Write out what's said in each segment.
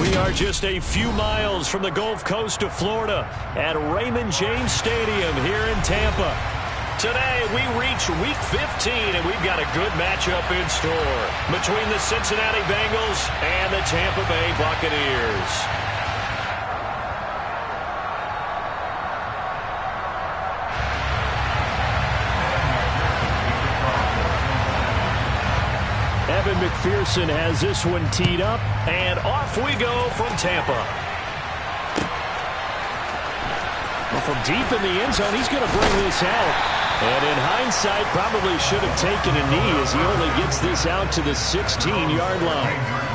We are just a few miles from the Gulf Coast of Florida at Raymond James Stadium here in Tampa. Today, we reach Week 15, and we've got a good matchup in store between the Cincinnati Bengals and the Tampa Bay Buccaneers. Evan McPherson has this one teed up, and off we go from Tampa. Well, from deep in the end zone, he's going to bring this out. And in hindsight, probably should have taken a knee as he only gets this out to the 16-yard line.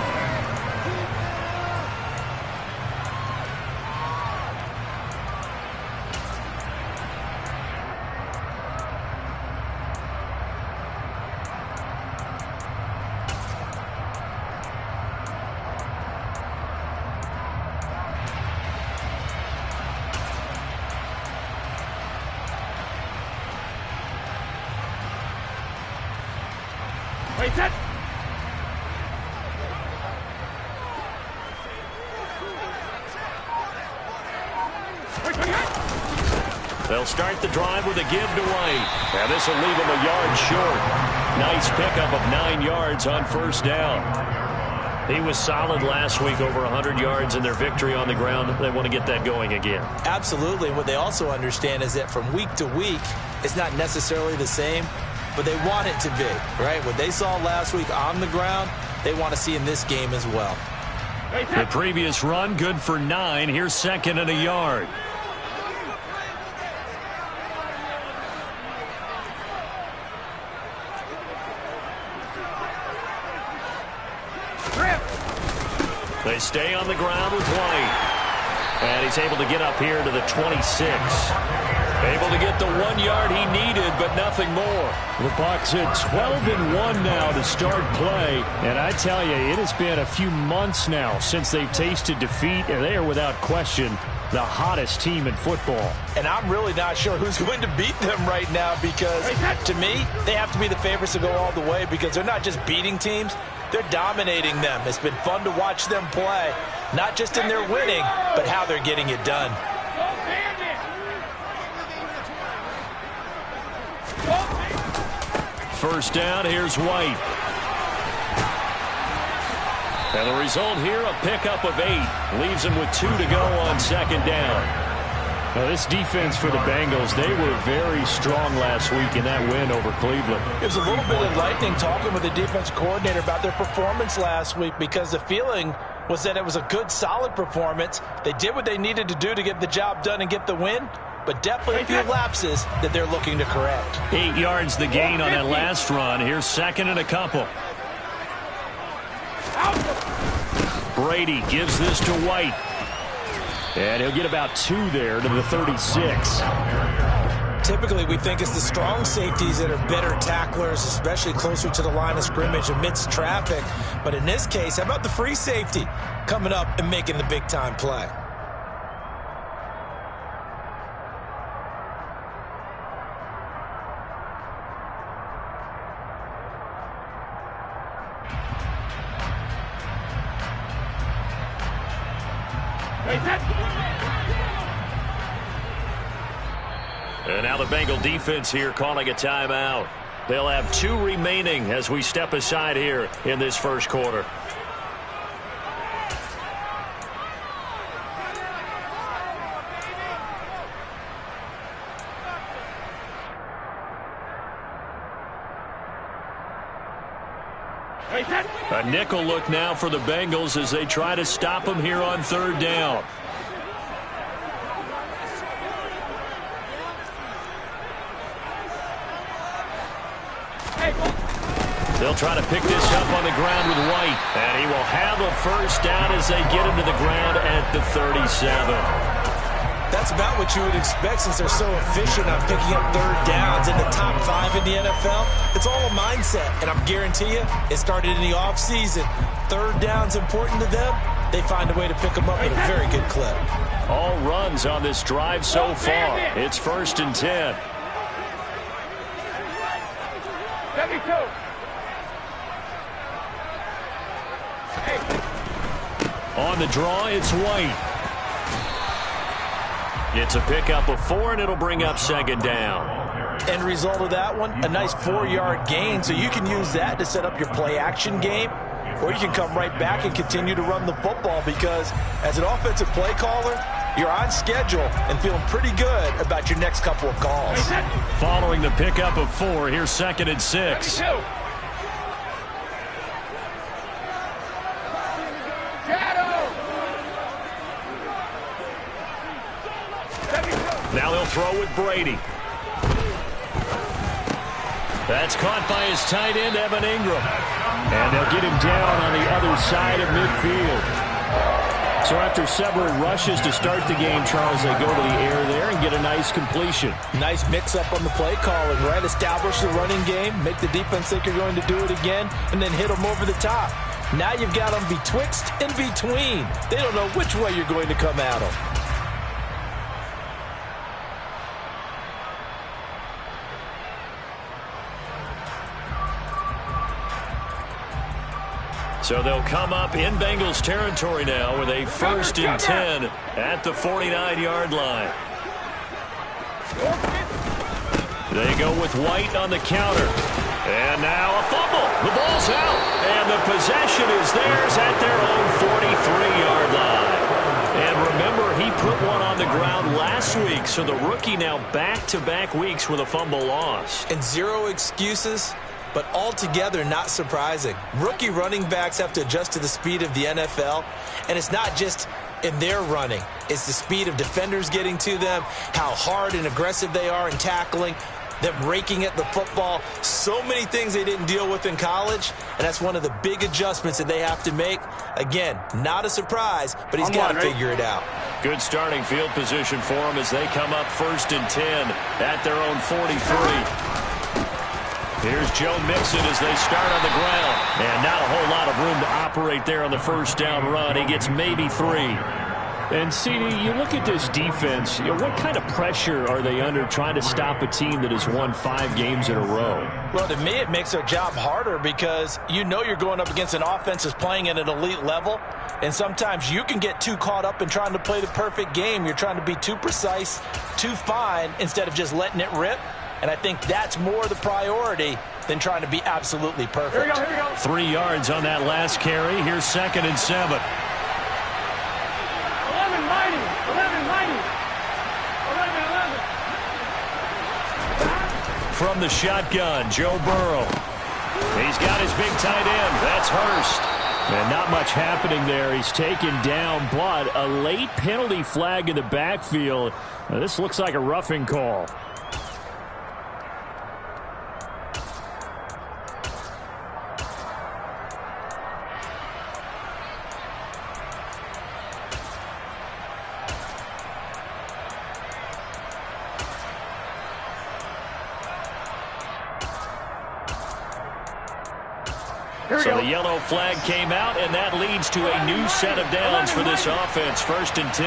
They'll start the drive with a give to White. And this will leave him a yard short. Nice pickup of 9 yards on first down. He was solid last week, over 100 yards in their victory on the ground. They want to get that going again. Absolutely. What they also understand is that from week to week, it's not necessarily the same, but they want it to be, right? What they saw last week on the ground, they want to see in this game as well. The previous run, good for 9. Here's second and a yard. They stay on the ground with White. And he's able to get up here to the 26. Able to get the 1 yard he needed, but nothing more. The Bucs at 12-1 now to start play. And I tell you, it has been a few months now since they've tasted defeat, and they are without question the hottest team in football. And I'm really not sure who's going to beat them right now because, to me, they have to be the favorites to go all the way because they're not just beating teams, they're dominating them. It's been fun to watch them play, not just in their winning, but how they're getting it done. First down, here's White. And the result here, a pickup of 8. Leaves him with 2 to go on second down. Now, this defense for the Bengals, they were very strong last week in that win over Cleveland. It was a little bit enlightening talking with the defense coordinator about their performance last week because the feeling was that it was a good, solid performance. They did what they needed to do to get the job done and get the win, but definitely a few lapses that they're looking to correct. 8 yards the gain on that last run. Here's second and a couple. Brady gives this to White. And he'll get about 2 there to the 36. Typically, we think it's the strong safeties that are better tacklers, especially closer to the line of scrimmage amidst traffic. But in this case, how about the free safety coming up and making the big-time play? And now the Bengal defense here calling a timeout. They'll have 2 remaining as we step aside here in this first quarter. A nickel look now for the Bengals as they try to stop him here on third down. They'll try to pick this up on the ground with White. And he will have a first down as they get him to the ground at the 37. That's about what you would expect since they're so efficient on picking up third downs in the top 5 in the NFL. It's all a mindset, and I'm guarantee you it started in the offseason. Third down's important to them. They find a way to pick them up at a very good clip. All runs on this drive so far. It's 1st and 10. On the draw, it's White. It's a pickup of 4, and it'll bring up second down. End result of that one, a nice 4-yard gain, so you can use that to set up your play-action game, or you can come right back and continue to run the football because as an offensive play caller, you're on schedule and feeling pretty good about your next couple of calls. Following the pickup of 4, here's 2nd and 6. Now they'll throw with Brady. That's caught by his tight end, Evan Ingram. And they'll get him down on the other side of midfield. So after several rushes to start the game, Charles, they go to the air there and get a nice completion. Nice mix-up on the play calling, right? Establish the running game, make the defense think you're going to do it again, and then hit them over the top. Now you've got them betwixt and between. They don't know which way you're going to come at them. So they'll come up in Bengals territory now with a 1st and 10 at the 49-yard line. They go with White on the counter. And now a fumble. The ball's out. And the possession is theirs at their own 43-yard line. And remember, he put one on the ground last week. So the rookie now back-to-back weeks with a fumble loss. And 0 excuses. But altogether not surprising. Rookie running backs have to adjust to the speed of the NFL, and it's not just in their running. It's the speed of defenders getting to them, how hard and aggressive they are in tackling, them raking at the football. So many things they didn't deal with in college, and that's one of the big adjustments that they have to make. Again, not a surprise, but he's got to figure it out. Good starting field position for them as they come up 1st and 10 at their own 43. Here's Joe Mixon as they start on the ground. And not a whole lot of room to operate there on the 1st down run. He gets maybe 3. And, CD, you look at this defense, what kind of pressure are they under trying to stop a team that has won 5 games in a row? Well, to me, it makes their job harder because you know you're going up against an offense that's playing at an elite level. And sometimes you can get too caught up in trying to play the perfect game. You're trying to be too precise, too fine, instead of just letting it rip. And I think that's more the priority than trying to be absolutely perfect. Here we go. 3 yards on that last carry. Here's 2nd and 7. 11 mighty. 11 mighty. 11. From the shotgun, Joe Burrow. He's got his big tight end. That's Hurst. And not much happening there. He's taken down, but a late penalty flag in the backfield. Now, this looks like a roughing call. So the yellow flag came out, and that leads to a new set of downs for this offense. 1st and 10.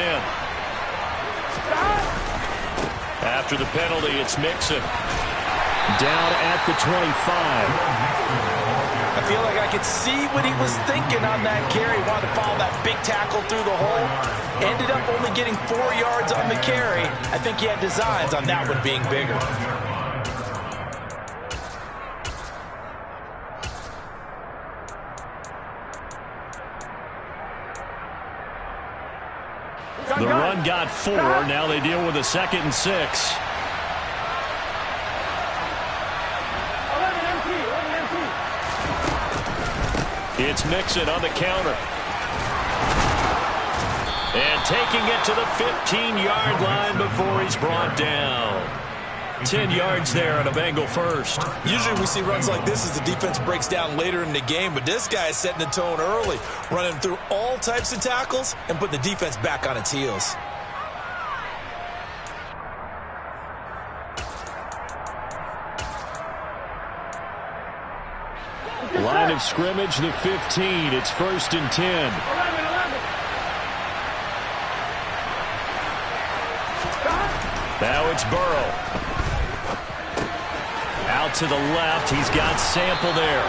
After the penalty, it's Mixon. Down at the 25. I feel like I could see what he was thinking on that carry. Wanted to follow that big tackle through the hole. Ended up only getting 4 yards on the carry. I think he had designs on that one being bigger. The run got 4. Now they deal with a 2nd and 6. 11 empty. It's Mixon on the counter. And taking it to the 15-yard line before he's brought down. 10 yards there on a Bengal 1st. Usually we see runs like this as the defense breaks down later in the game, but this guy is setting the tone early, running through all types of tackles and putting the defense back on its heels. Line of scrimmage, the 15. It's 1st and 10. 11. Now it's Burrow. Out to the left. He's got Sample there.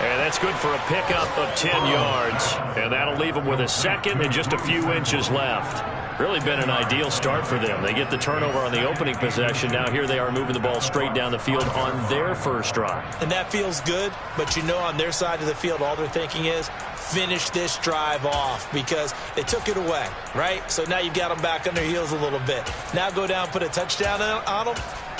And that's good for a pickup of 10 yards. And that'll leave them with a second and just a few inches left. Really been an ideal start for them. They get the turnover on the opening possession. Now here they are moving the ball straight down the field on their first drive. And that feels good, but you know on their side of the field all they're thinking is finish this drive off because they took it away, right? So now you've got them back on their heels a little bit. Now go down, put a touchdown on them.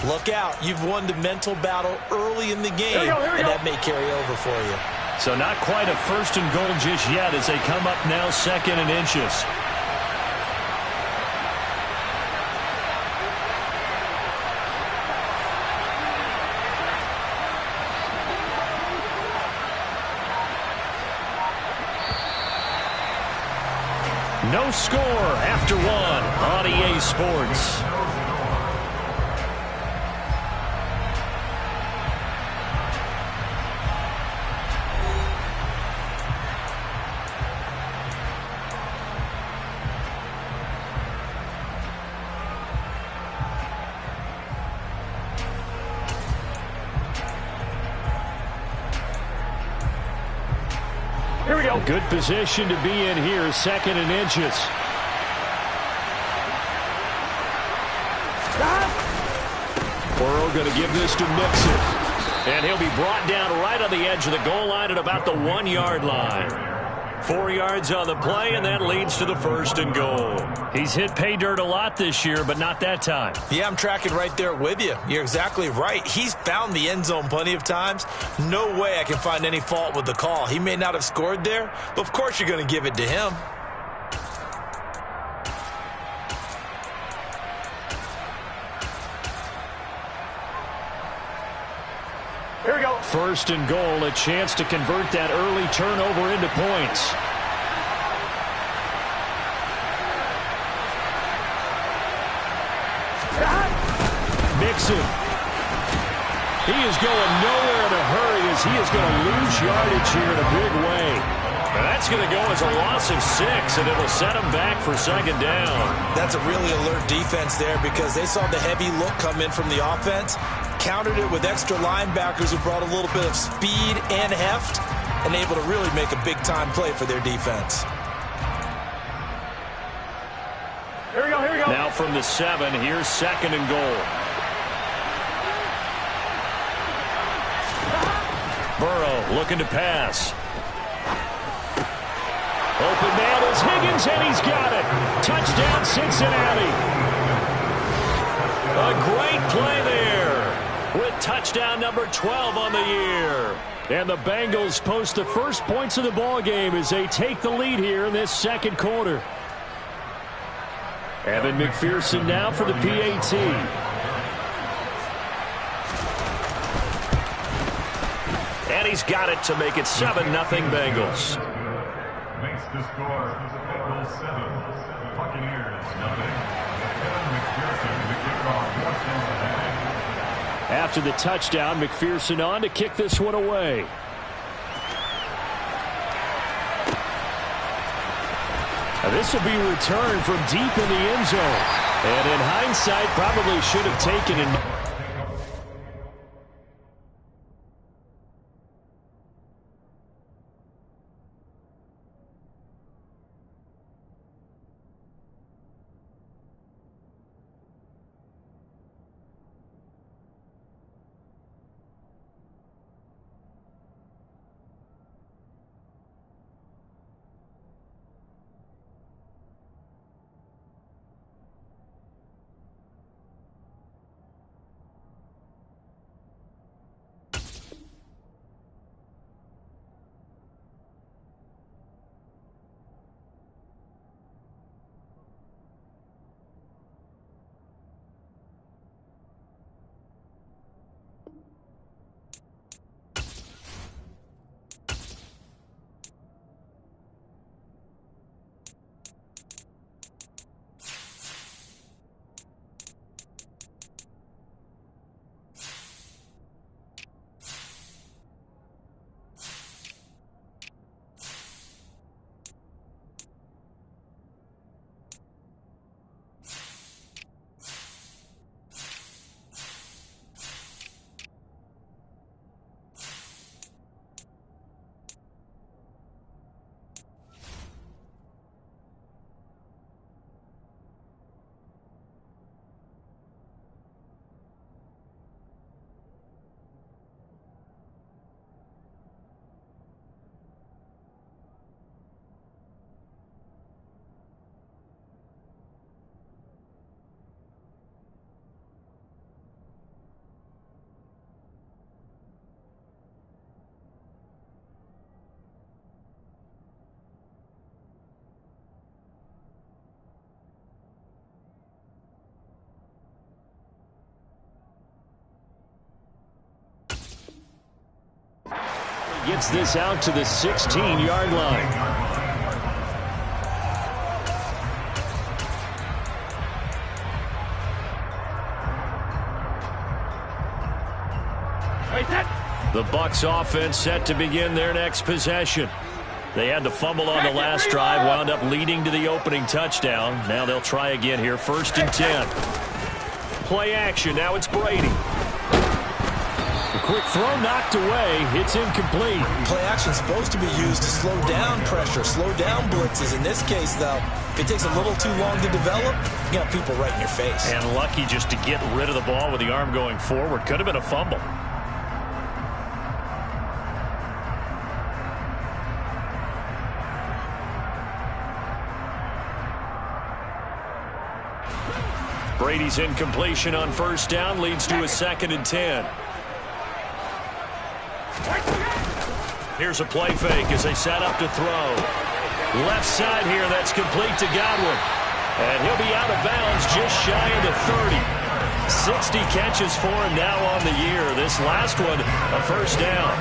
Look out. You've won the mental battle early in the game, and that may carry over for you. So not quite a first and goal just yet as they come up now second and inches. No score after one on EA Sports. Here we go. Good position to be in here, second and inches. Burrow going to give this to Mixon. And he'll be brought down right on the edge of the goal line at about the 1 yard line. 4 yards on the play, and that leads to the first and goal. He's hit pay dirt a lot this year, but not that time. Yeah, I'm tracking right there with you. You're exactly right. He's found the end zone plenty of times. No way I can find any fault with the call. He may not have scored there, but of course you're going to give it to him. Here we go. First and goal, a chance to convert that early turnover into points. Mixon. He is going nowhere in a hurry as he is going to lose yardage here in a big way. And that's going to go as a loss of 6, and it will set him back for second down. That's a really alert defense there because they saw the heavy look come in from the offense, countered it with extra linebackers who brought a little bit of speed and heft, and able to really make a big-time play for their defense. Here we go, here we go. Now from the 7, here's second and goal. Burrow looking to pass. Open man is Higgins, and he's got it. Touchdown, Cincinnati. A great play there with touchdown number 12 on the year. And the Bengals post the first points of the ball game as they take the lead here in this second quarter. Evan McPherson now for the PAT. And he's got it to make it 7-0 Bengals. Makes the score Bengals 7, Buccaneers nothing. Evan McPherson to kick off West Cincinnati. After the touchdown, McPherson on to kick this one away. Now this will be returned from deep in the end zone. And in hindsight, probably should have taken it. gets this out to the 16-yard line. The Bucs offense set to begin their next possession. They had to fumble on the last drive, wound up leading to the opening touchdown. Now they'll try again here, 1st and 10. Play action, now it's Brady. A quick throw knocked away, it's incomplete. Play action is supposed to be used to slow down pressure, slow down blitzes. In this case, though, if it takes a little too long to develop, you got people right in your face. And lucky just to get rid of the ball with the arm going forward. Could have been a fumble. Brady's incompletion on 1st down leads to a 2nd and 10. Here's a play fake as they set up to throw. Left side here, that's complete to Godwin. And he'll be out of bounds just shy of the 30. 60 catches for him now on the year. This last one, a 1st down.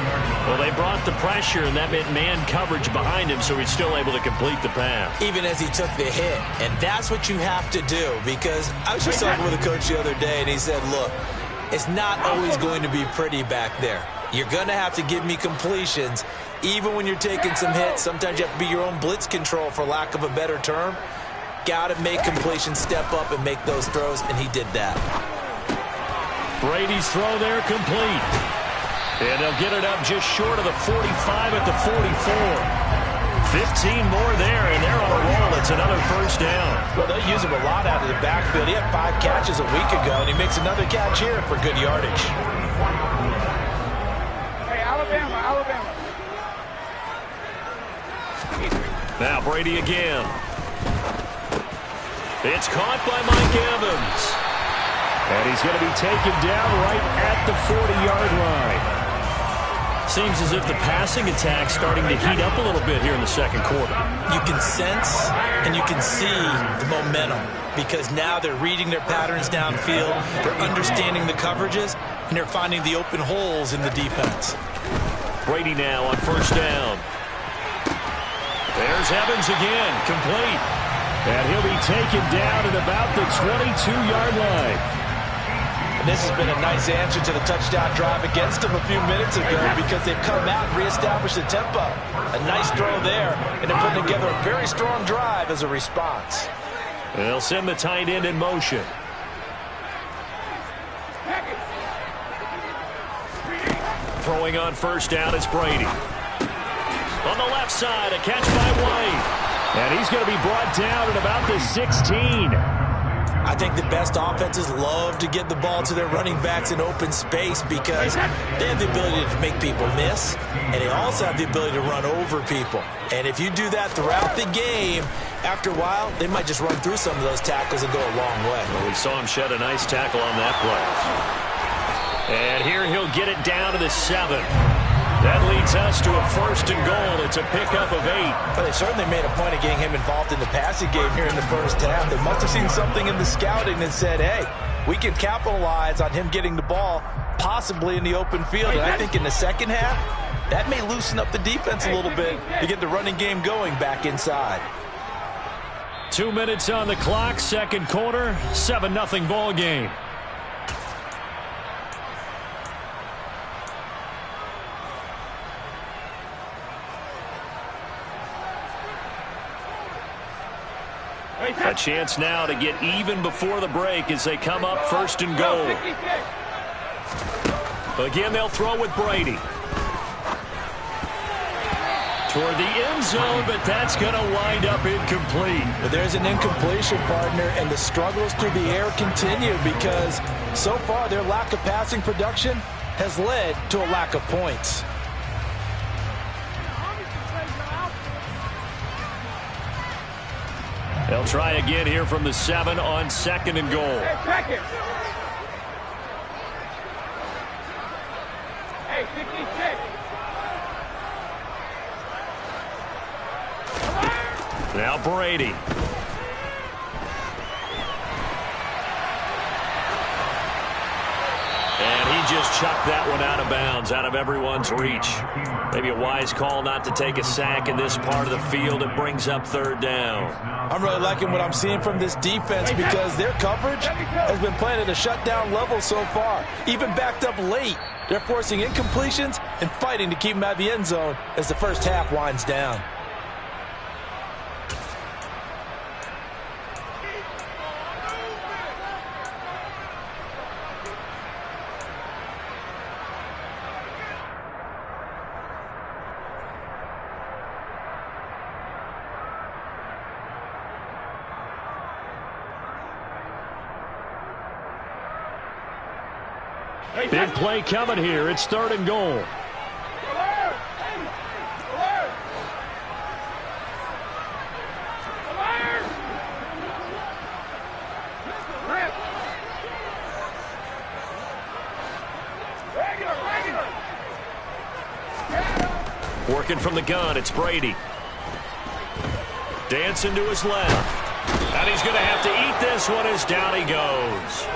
Well, they brought the pressure, and that meant man coverage behind him, so he's still able to complete the pass. Even as he took the hit. And that's what you have to do, because I was just talking with a coach the other day, and he said, look, it's not always going to be pretty back there. You're going to have to give me completions. Even when you're taking some hits, sometimes you have to be your own blitz control, for lack of a better term. Got to make completions, step up, and make those throws, and he did that. Brady's throw there complete. And they'll get it up just short of the 45 at the 44. 15 more there, and they're on a roll. It's another 1st down. Well, they'll use him a lot out of the backfield. He had 5 catches a week ago, and he makes another catch here for good yardage. Hey, Alabama. Now Brady again. It's caught by Mike Evans. And he's going to be taken down right at the 40-yard line. Seems as if the passing attack's starting to heat up a little bit here in the 2nd quarter. You can sense and you can see the momentum, because now they're reading their patterns downfield, they're understanding the coverages, and they're finding the open holes in the defense. Brady now on 1st down. There's Evans again, complete. And he'll be taken down at about the 22-yard line. And this has been a nice answer to the touchdown drive against them a few minutes ago, because they've come out and reestablished the tempo. A nice throw there, and they're putting together a very strong drive as a response. And they'll send the tight end in motion. Throwing on 1st down, it's Brady. On the left side, a catch by White. And he's going to be brought down at about the 16. I think the best offenses love to get the ball to their running backs in open space, because they have the ability to make people miss, and they also have the ability to run over people. And if you do that throughout the game, after a while, they might just run through some of those tackles and go a long way. Well, we saw him shed a nice tackle on that play. And here he'll get it down to the 7. That leads us to a 1st and goal. It's a pickup of 8. But they certainly made a point of getting him involved in the passing game here in the 1st half. They must have seen something in the scouting that said, hey, we can capitalize on him getting the ball possibly in the open field. And I think in the 2nd half, that may loosen up the defense a little bit to get the running game going back inside. 2 minutes on the clock, 2nd quarter, 7-0 ball game. A chance now to get even before the break as they come up 1st and goal. Again, they'll throw with Brady. Toward the end zone, but that's going to wind up incomplete. But there's an incompletion, partner, and the struggles through the air continue, because so far their lack of passing production has led to a lack of points. They'll try again here from the 7 on 2nd and goal. Hey, 56. Now Brady. And he just chucked that one out of bounds, out of everyone's reach. Maybe a wise call not to take a sack in this part of the field. It brings up third down. I'm really liking what I'm seeing from this defense because their coverage has been playing at a shutdown level so far. Even backed up late, they're forcing incompletions and fighting to keep them out of the end zone as the first half winds down. Big play coming here. It's 3rd and goal. Working from the gun, it's Brady. Dancing to his left. And he's going to have to eat this one as down he goes.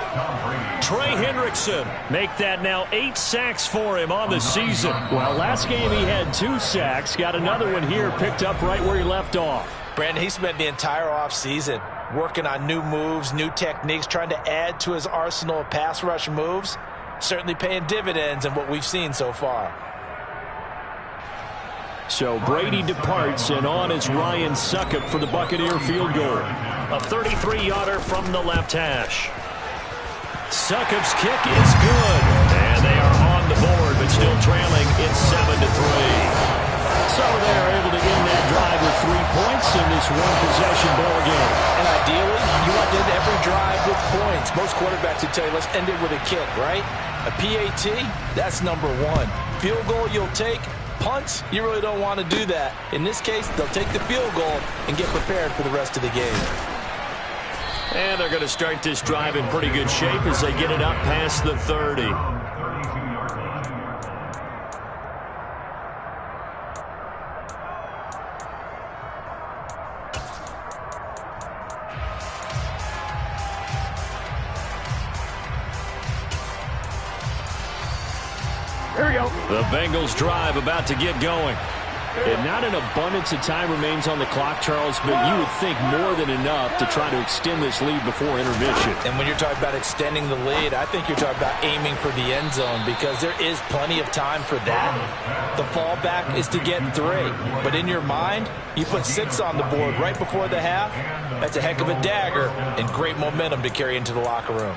Trey Hendrickson make that now 8 sacks for him on the season. Well, last game he had 2 sacks. Got another one here picked up right where he left off. Brandon, he spent the entire offseason working on new moves, new techniques, trying to add to his arsenal of pass rush moves. Certainly paying dividends in what we've seen so far. So Brady departs, and on is Ryan Succop for the Buccaneer field goal. A 33-yarder from the left hash. Succop's kick is good. And they are on the board, but still trailing. It's 7-3. So they're able to end that drive with 3 points in this one-possession ball game. And ideally, you want to end every drive with points. Most quarterbacks would tell you, let's end it with a kick, right? A PAT, that's number 1. Field goal you'll take. Punts, you really don't want to do that. In this case, they'll take the field goal and get prepared for the rest of the game. And they're going to start this drive in pretty good shape as they get it up past the 30. Here we go. The Bengals drive about to get going. And not an abundance of time remains on the clock, Charles, but you would think more than enough to try to extend this lead before intermission. And when you're talking about extending the lead, I think you're talking about aiming for the end zone because there is plenty of time for that. The fallback is to get 3. But in your mind, you put 6 on the board right before the half. That's a heck of a dagger and great momentum to carry into the locker room.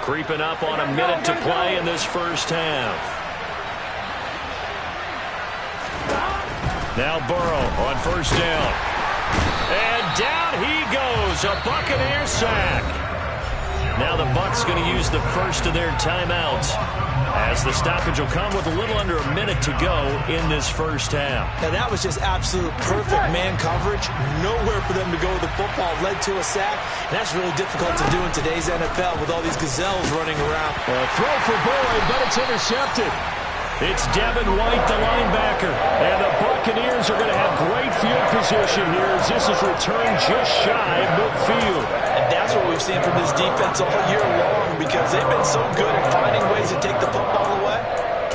Creeping up on a minute to play in this first half. Now Burrow on first down. And down he goes. A Buccaneer sack. Now the Bucs going to use the first of their timeouts as the stoppage will come with a little under a minute to go in this first half. Now that was just absolute perfect man coverage. Nowhere for them to go with the football. Led to a sack. And that's really difficult to do in today's NFL with all these gazelles running around. Throw for Boyd, but it's intercepted. It's Devin White, the linebacker. And the Buccaneers are going to have great field position here as this is returned just shy of midfield. And that's what we've seen from this defense all year long because they've been so good at finding ways to take the football away.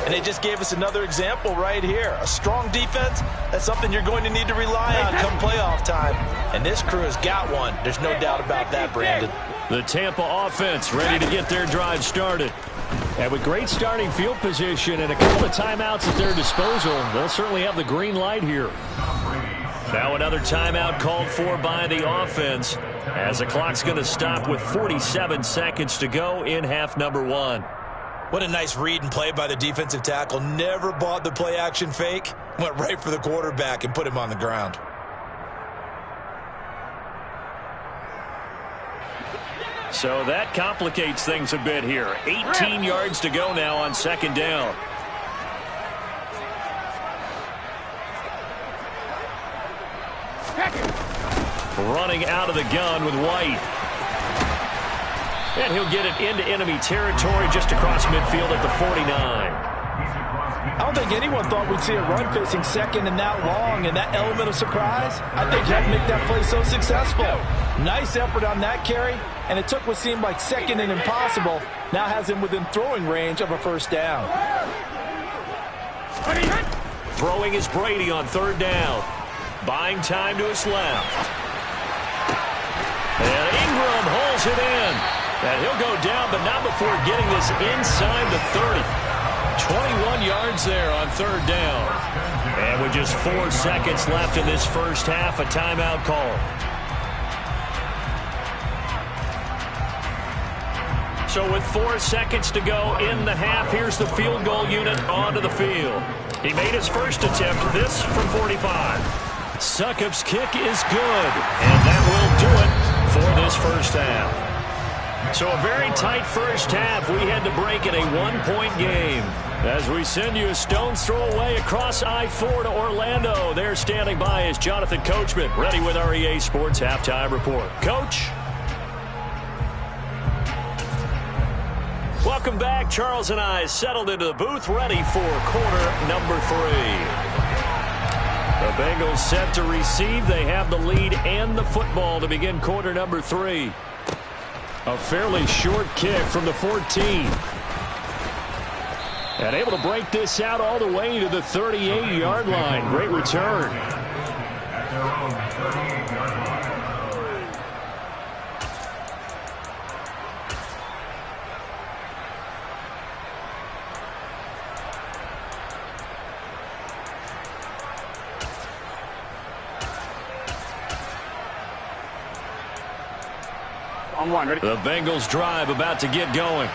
And they just gave us another example right here. A strong defense, that's something you're going to need to rely on come playoff time. And this crew has got one. There's no doubt about that, Brandon. The Tampa offense ready to get their drive started. And with great starting field position and a couple of timeouts at their disposal, they'll certainly have the green light here. Now another timeout called for by the offense as the clock's going to stop with 47 seconds to go in half number 1. What a nice read and play by the defensive tackle. Never bought the play action fake. Went right for the quarterback and put him on the ground. So that complicates things a bit here. 18 yards to go now on second down. Running out of the gun with White. And he'll get it into enemy territory just across midfield at the 49. I don't think anyone thought we'd see a run facing second and that long, and that element of surprise, I think helped make that play so successful. Nice effort on that carry, and it took what seemed like second and impossible, now has him within throwing range of a first down. Throwing is Brady on third down. Buying time to his left. And Ingram holds it in. And he'll go down, but not before getting this inside the 30. 21 yards there on third down. And with just 4 seconds left in this first half, a timeout call. So with 4 seconds to go in the half, here's the field goal unit onto the field. He made his first attempt, this from 45. Sukup's kick is good, and that will do it for this first half. So a very tight first half. We had to break in a 1-point game. As we send you a stone's throw away across I-4 to Orlando. There standing by is Jonathan Coachman, ready with our EA Sports Halftime Report. Coach? Welcome back. Charles and I settled into the booth, ready for quarter number 3. The Bengals set to receive. They have the lead and the football to begin quarter number 3. A fairly short kick from the 14. And able to break this out all the way to the 38-yard line. Great return. At their own 38-yard line. The Bengals drive about to get going.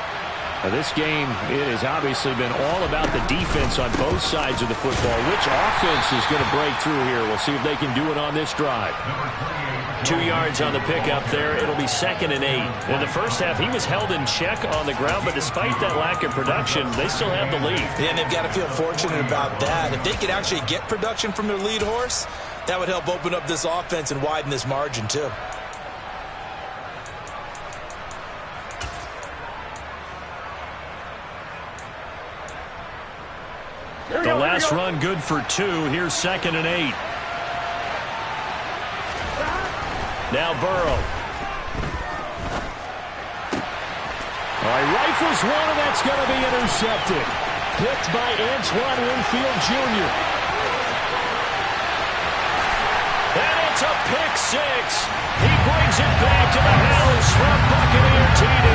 Now this game, it has obviously been all about the defense on both sides of the football. Which offense is going to break through here? We'll see if they can do it on this drive. 2 yards on the pickup there. It'll be 2nd and 8. In the first half, he was held in check on the ground, but despite that lack of production, they still have the lead. Yeah, and they've got to feel fortunate about that. If they could actually get production from their lead horse, that would help open up this offense and widen this margin too. The last run good for 2. Here's 2nd and 8. Now Burrow. All right, rifles one, and that's going to be intercepted. Picked by Antoine Winfield Jr. And it's a pick 6. He brings it back to the house from Buccaneer TD.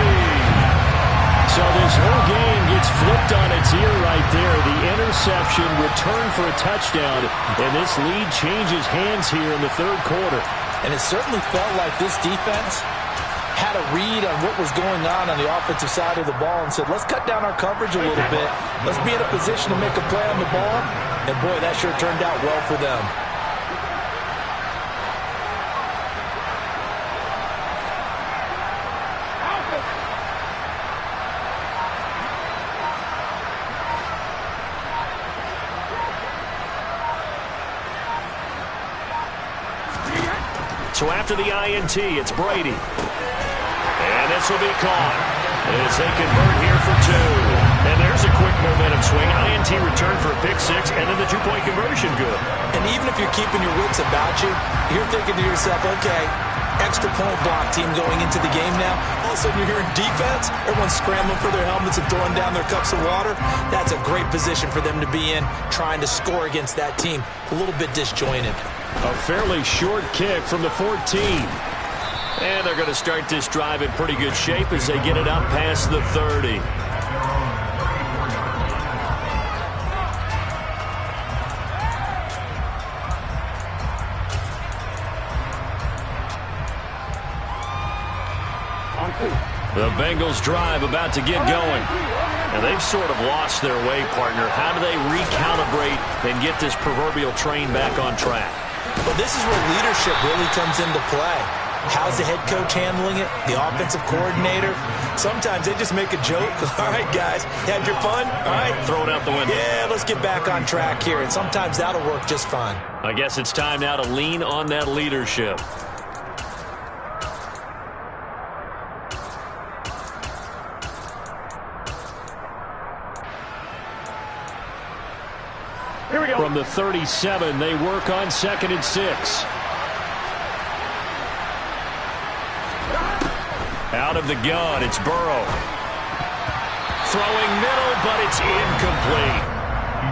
So this whole game gets flipped on its ear right there. The interception, return for a touchdown, and this lead changes hands here in the third quarter. And it certainly felt like this defense had a read on what was going on the offensive side of the ball and said, let's cut down our coverage a little bit. Let's be in a position to make a play on the ball. And, boy, that sure turned out well for them. So after the INT, it's Brady. And this will be caught as they convert here for 2. And there's a quick momentum swing. INT return for a pick 6, and then the 2-point conversion good. And even if you're keeping your wits about you, you're thinking to yourself, okay, extra point block team going into the game now. All of a sudden you're hearing defense. Everyone's scrambling for their helmets and throwing down their cups of water. That's a great position for them to be in, trying to score against that team. A little bit disjointed. A fairly short kick from the 14. And they're going to start this drive in pretty good shape as they get it up past the 30. The Bengals drive about to get going. And they've sort of lost their way, partner. How do they recalibrate and get this proverbial train back on track? Well, this is where leadership really comes into play. How's the head coach handling it? The offensive coordinator? Sometimes they just make a joke. All right, guys, had your fun? All right. Throw it out the window. Yeah, let's get back on track here. And sometimes that'll work just fine. I guess it's time now to lean on that leadership. From the 37, they work on 2nd and 6. Out of the gun, it's Burrow. Throwing middle, but it's incomplete.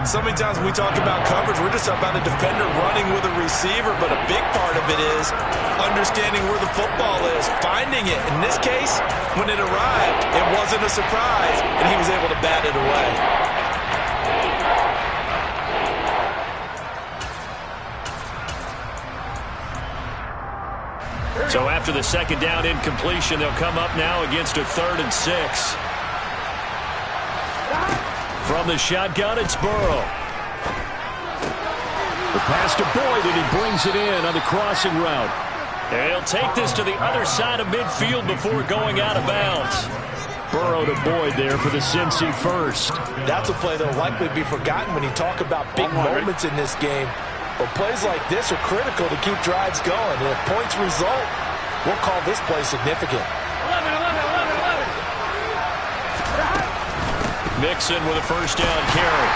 So many times when we talk about coverage, we're just about a defender running with a receiver, but a big part of it is understanding where the football is, finding it. In this case, when it arrived, it wasn't a surprise, and he was able to bat it away. So after the second down incompletion, they'll come up now against a 3rd and 6. From the shotgun, it's Burrow. The pass to Boyd, and he brings it in on the crossing route. And he'll take this to the other side of midfield before going out of bounds. Burrow to Boyd there for the Cincy first. That's a play that will likely be forgotten when you talk about big moments in this game. But plays like this are critical to keep drives going. And if points result, we'll call this play significant. 11. Mixon with a first down carry.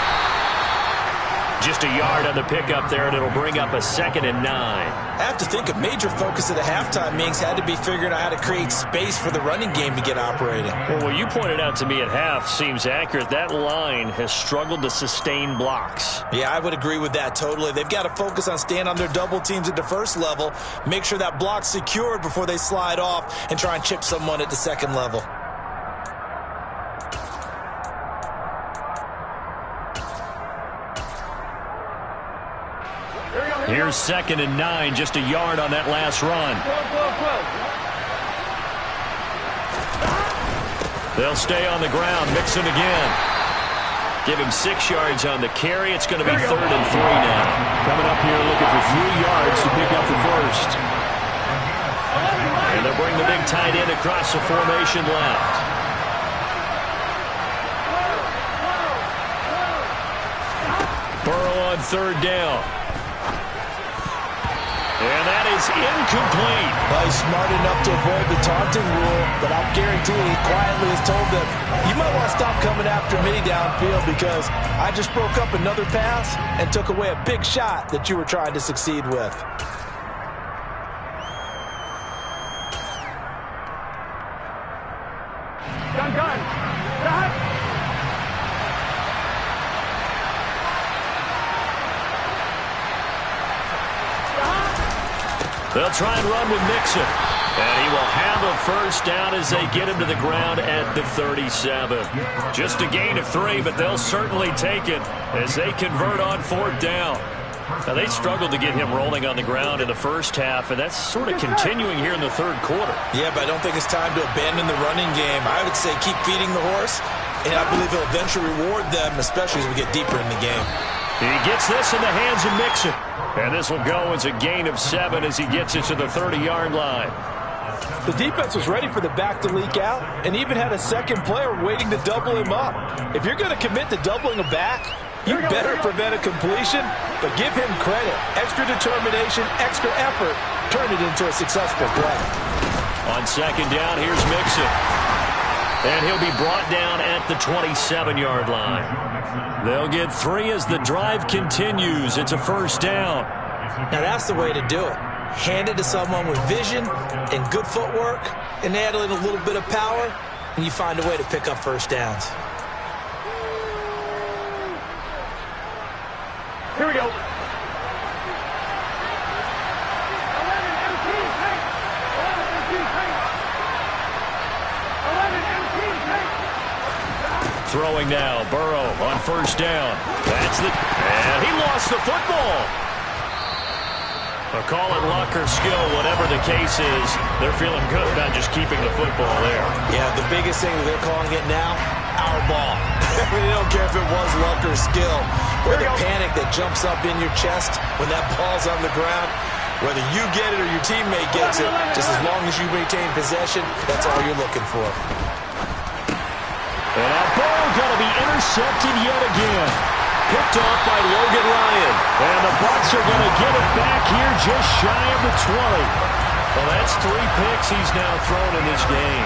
Just a yard on the pickup there, and it'll bring up a 2nd and 9. I have to think a major focus of the halftime meetings had to be figuring out how to create space for the running game to get operating. Well, what you pointed out to me at half seems accurate. That line has struggled to sustain blocks. Yeah, I would agree with that totally. They've got to focus on staying on their double teams at the first level, make sure that block's secured before they slide off and try and chip someone at the second level. Here's 2nd and 9, just a yard on that last run. They'll stay on the ground. Mixon again. Give him 6 yards on the carry. It's going to be 3rd and 3 now. Coming up here looking for 3 yards to pick up the first. And they'll bring the big tight end across the formation left. Burrow on 3rd down. And that is incomplete. Well, he's smart enough to avoid the taunting rule, but I'll guarantee he quietly has told them, you might want to stop coming after me downfield because I just broke up another pass and took away a big shot that you were trying to succeed with. Done. They'll try and run with Mixon. And he will have a first down as they get him to the ground at the 37. Just a gain of 3, but they'll certainly take it as they convert on 4th down. Now, they struggled to get him rolling on the ground in the first half, and that's sort of continuing here in the 3rd quarter. Yeah, but I don't think it's time to abandon the running game. I would say keep feeding the horse, and I believe he'll eventually reward them, especially as we get deeper in the game. He gets this in the hands of Mixon. And this will go as a gain of 7 as he gets it to the 30-yard line. The defense was ready for the back to leak out and even had a second player waiting to double him up. If you're going to commit to doubling a back, you better prevent a completion, but give him credit. Extra determination, extra effort, turn it into a successful play. On 2nd down, here's Mixon. And he'll be brought down at the 27-yard line. They'll get 3 as the drive continues. It's a first down. Now that's the way to do it. Hand it to someone with vision and good footwork, and add in a little bit of power, and you find a way to pick up first downs. Here we go. Throwing now, Burrow on first down. And he lost the football. Call it luck or skill, whatever the case is, they're feeling good about just keeping the football there. Yeah, the biggest thing that they're calling it now, our ball. They don't care if it was luck or skill, or the panic that jumps up in your chest when that ball's on the ground. Whether you get it or your teammate gets it, just as long as you maintain possession, that's all you're looking for. And that ball going to be intercepted yet again. Picked off by Logan Ryan. And the Bucs are going to get it back here just shy of the 20. Well, that's 3 picks he's now thrown in this game.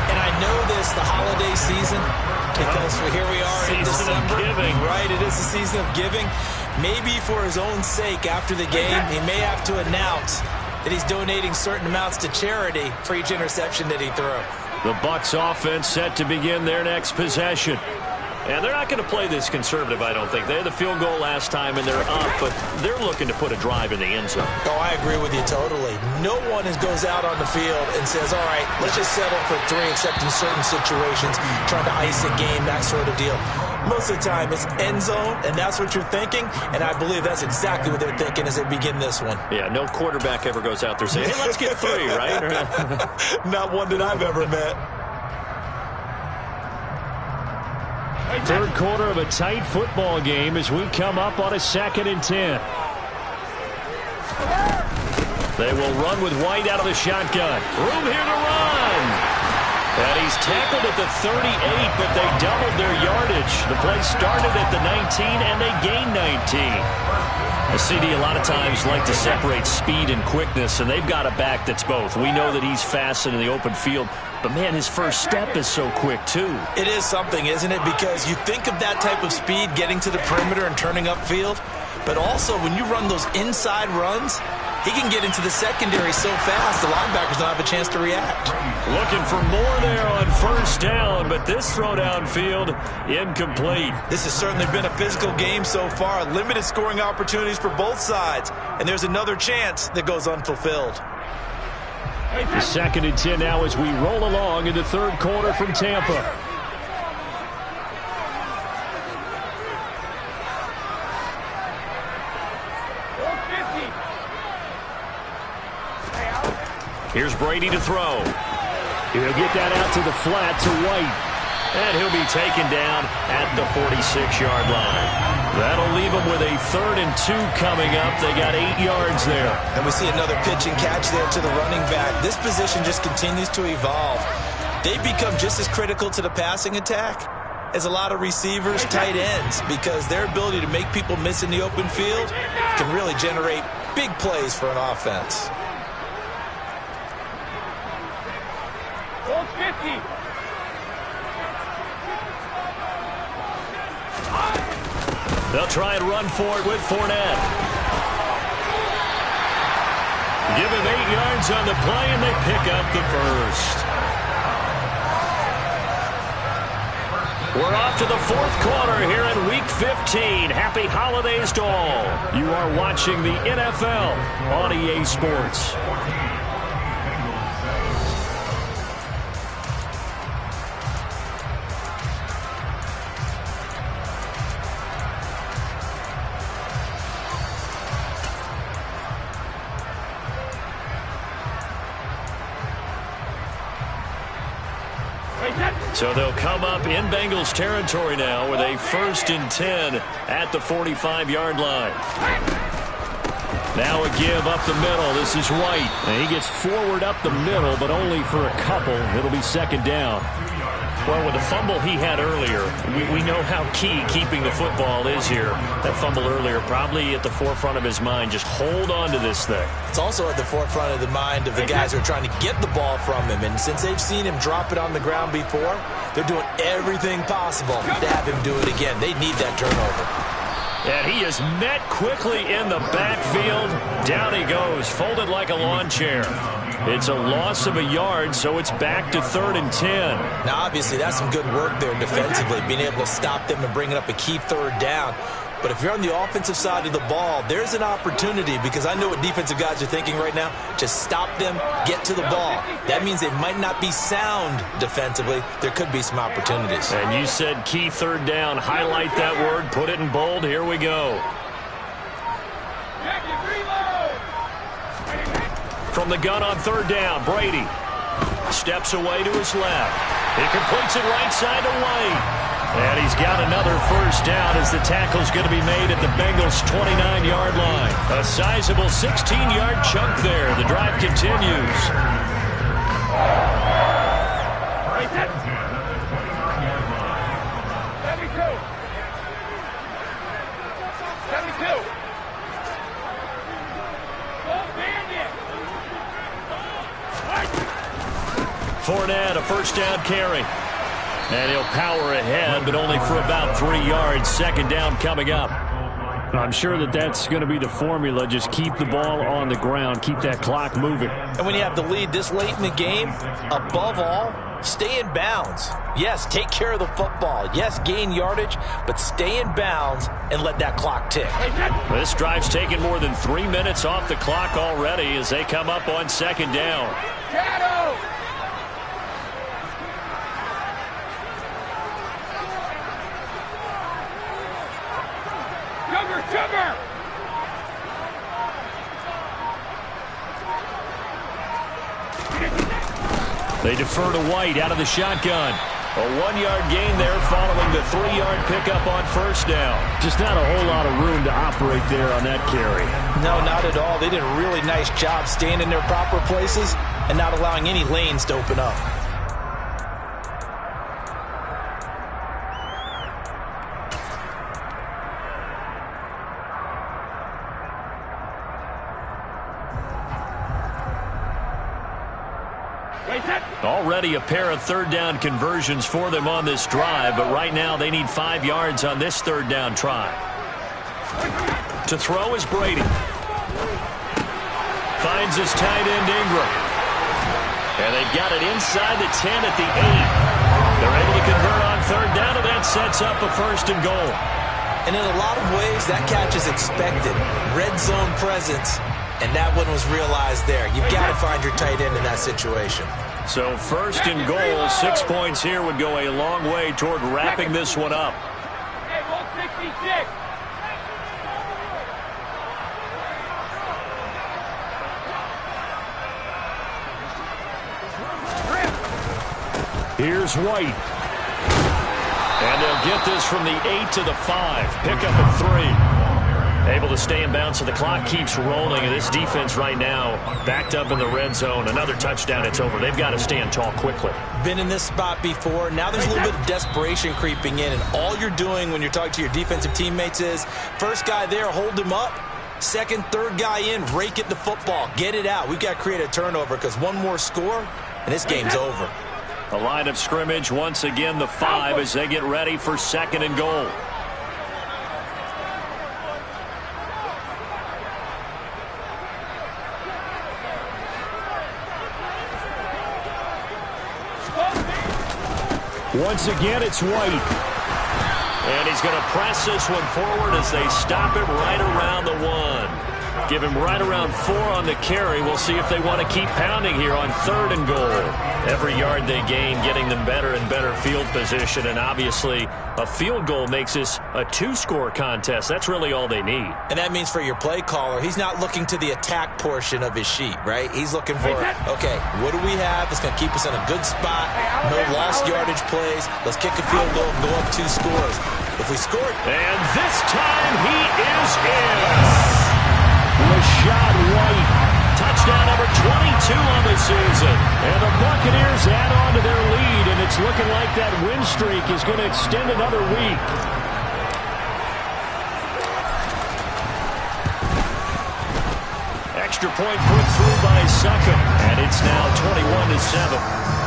And I know this, the holiday season, because here we are in December. Giving. Right, it is the season of giving. Maybe for his own sake after the game, he may have to announce that he's donating certain amounts to charity for each interception that he threw. The Bucs offense set to begin their next possession. And they're not going to play this conservative, I don't think. They had the field goal last time, and they're up, but they're looking to put a drive in the end zone. Oh, I agree with you totally. No one goes out on the field and says, all right, let's just settle for 3, except in certain situations, trying to ice a game, that sort of deal. Most of the time, it's end zone, and that's what you're thinking, and I believe that's exactly what they're thinking as they begin this one. Yeah, no quarterback ever goes out there saying, hey, let's get 3, right? Not one that I've ever met. Third quarter of a tight football game as we come up on a 2nd and 10. They will run with White out of the shotgun. Room here to run. And he's tackled at the 38, but they doubled their yardage. The play started at the 19, and they gained 19. The CD a lot of times like to separate speed and quickness, and they've got a back that's both. We know that he's fast in the open field, but, man, his first step is so quick, too. It is something, isn't it? Because you think of that type of speed getting to the perimeter and turning upfield, but also when you run those inside runs, he can get into the secondary so fast the linebackers don't have a chance to react. Looking for more there on first down, but this throw downfield incomplete. This has certainly been a physical game so far. Limited scoring opportunities for both sides, and there's another chance that goes unfulfilled. The 2nd and 10 now as we roll along in the third quarter from Tampa. Here's Brady to throw. He'll get that out to the flat to White. And he'll be taken down at the 46-yard line. That'll leave them with a 3rd and 2 coming up. They got 8 yards there. And we see another pitch and catch there to the running back. This position just continues to evolve. They've become just as critical to the passing attack as a lot of receivers, tight ends, because their ability to make people miss in the open field can really generate big plays for an offense. 50. They'll try and run for it with Fournette. Give him 8 yards on the play, and they pick up the first. We're off to the fourth quarter here in Week 15. Happy holidays to all. You are watching the NFL on EA Sports. So they'll come up in Bengals territory now with a 1st and 10 at the 45-yard line. Now a give up the middle. This is White. And he gets forward up the middle, but only for a couple. It'll be 2nd down. Well, with the fumble he had earlier, we know how key keeping the football is here. That fumble earlier probably at the forefront of his mind. Just hold on to this thing. It's also at the forefront of the mind of the guys who are trying to get the ball from him. And since they've seen him drop it on the ground before, they're doing everything possible to have him do it again. They need that turnover. And he is met quickly in the backfield. Down he goes, folded like a lawn chair. It's a loss of a yard, so it's back to 3rd and 10. Now, obviously, that's some good work there defensively, being able to stop them and bringing up a key 3rd down. But if you're on the offensive side of the ball, there's an opportunity, because I know what defensive guys are thinking right now. Just stop them, get to the ball. That means they might not be sound defensively. There could be some opportunities. And you said key 3rd down. Highlight that word, put it in bold. Here we go. From the gun on 3rd down, Brady steps away to his left. He completes it right side to White. And he's got another 1st down as the tackle's going to be made at the Bengals' 29-yard line. A sizable 16-yard chunk there. The drive continues. Fournette, a first down carry. And he'll power ahead, but only for about 3 yards. Second down coming up. I'm sure that that's going to be the formula. Just keep the ball on the ground. Keep that clock moving. And when you have the lead this late in the game, above all, stay in bounds. Yes, take care of the football. Yes, gain yardage, but stay in bounds and let that clock tick. This drive's taken more than 3 minutes off the clock already as they come up on second down. Shadow! Sugar! They defer to White out of the shotgun. A 1-yard gain there following the 3-yard pickup on first down. Just not a whole lot of room to operate there on that carry. No, not at all. They did a really nice job staying in their proper places and not allowing any lanes to open up. Already a pair of third down conversions for them on this drive, but right now they need 5 yards on this third down try. To throw is Brady. Finds his tight end Ingram. And they've got it inside the 10 at the 8. They're able to convert on third down, and that sets up a first and goal. And in a lot of ways, that catch is expected. Red zone presence, and that one was realized there. You've got to find your tight end in that situation. So first and goal, 6 points here would go a long way toward wrapping this one up. Hey, 166! Here's White. And they'll get this from the 8 to the 5. Pick up a 3. Able to stay in bounds, so the clock keeps rolling. And this defense right now backed up in the red zone. Another touchdown, it's over. They've got to stand tall quickly. Been in this spot before. Now there's a little bit of desperation creeping in. And all you're doing when you're talking to your defensive teammates is, first guy there, hold him up. Second, third guy in, rake at the football. Get it out. We've got to create a turnover because one more score, and this game's over. The line of scrimmage, once again, the 5 as they get ready for second and goal. Once again, it's White. And he's going to press this one forward as they stop it right around the 1. Give him right around 4 on the carry. We'll see if they want to keep pounding here on third and goal. Every yard they gain getting them better and better field position. And obviously, a field goal makes this a 2-score contest. That's really all they need. And that means for your play caller, he's not looking to the attack portion of his sheet, right? He's looking for, okay, what do we have that's going to keep us in a good spot? No lost yardage plays. Let's kick a field goal and go up 2 scores. If we score... And this time he is in. Rachaad White, touchdown number 22 on the season. And the Buccaneers add on to their lead, and it's looking like that win streak is going to extend another week. Extra point put through by Succop, and it's now 21-7.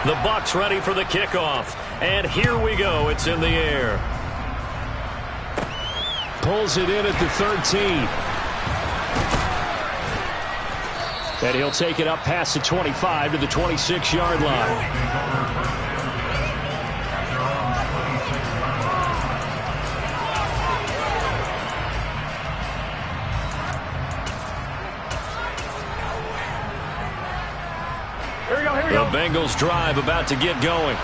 The Bucs ready for the kickoff. And here we go. It's in the air. Pulls it in at the 13. And he'll take it up past the 25 to the 26-yard line. The Bengals drive about to get going.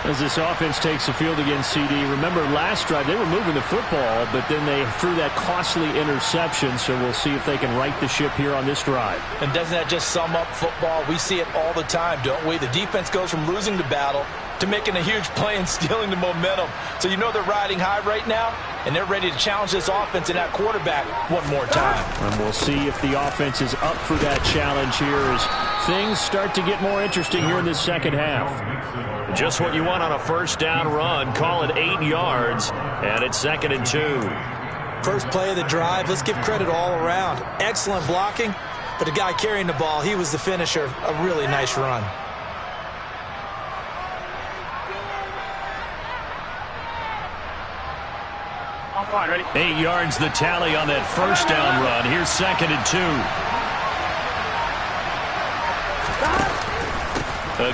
As this offense takes the field against CD, remember last drive they were moving the football, but then they threw that costly interception, so we'll see if they can right the ship here on this drive. And doesn't that just sum up football? We see it all the time, don't we? The defense goes from losing the battle to making a huge play and stealing the momentum. So you know they're riding high right now. and they're ready to challenge this offense and that quarterback one more time. And we'll see if the offense is up for that challenge here as things start to get more interesting here in this second half. Just what you want on a first down run. Call it 8 yards, and it's 2nd and 2. First play of the drive, let's give credit all around. Excellent blocking, but the guy carrying the ball, he was the finisher. A really nice run. Ready? 8 yards the tally on that first down run. Here's 2nd and 2.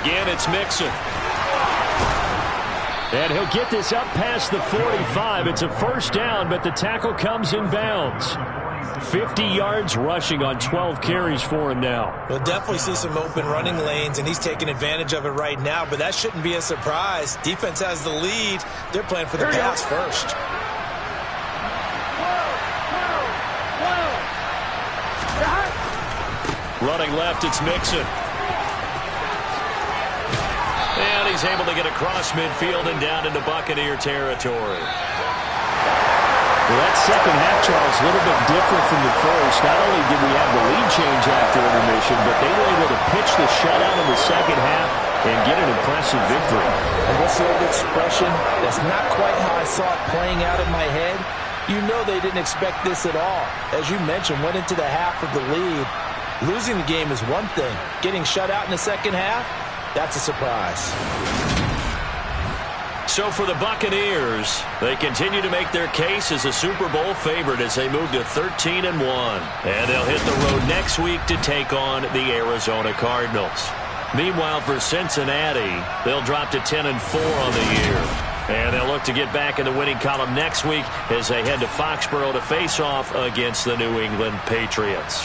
Again, it's Mixon. And he'll get this up past the 45. It's a first down, but the tackle comes in bounds. 50 yards rushing on 12 carries for him now. We'll definitely see some open running lanes, and he's taking advantage of it right now, but that shouldn't be a surprise. Defense has the lead. They're playing for the pass first. Running left, it's Mixon. And he's able to get across midfield and down into Buccaneer territory. Well, that second half, Charles, a little bit different from the first. Not only did we have the lead change after intermission, but they were able to pitch the shutout in the second half and get an impressive victory. And what's the old expression? That's not quite how I saw it playing out in my head. You know they didn't expect this at all. As you mentioned, went into the half with the lead. Losing the game is one thing. Getting shut out in the second half, that's a surprise. So for the Buccaneers, they continue to make their case as a Super Bowl favorite as they move to 13-1. And they'll hit the road next week to take on the Arizona Cardinals. Meanwhile, for Cincinnati, they'll drop to 10-4 on the year. And they'll look to get back in the winning column next week as they head to Foxborough to face off against the New England Patriots.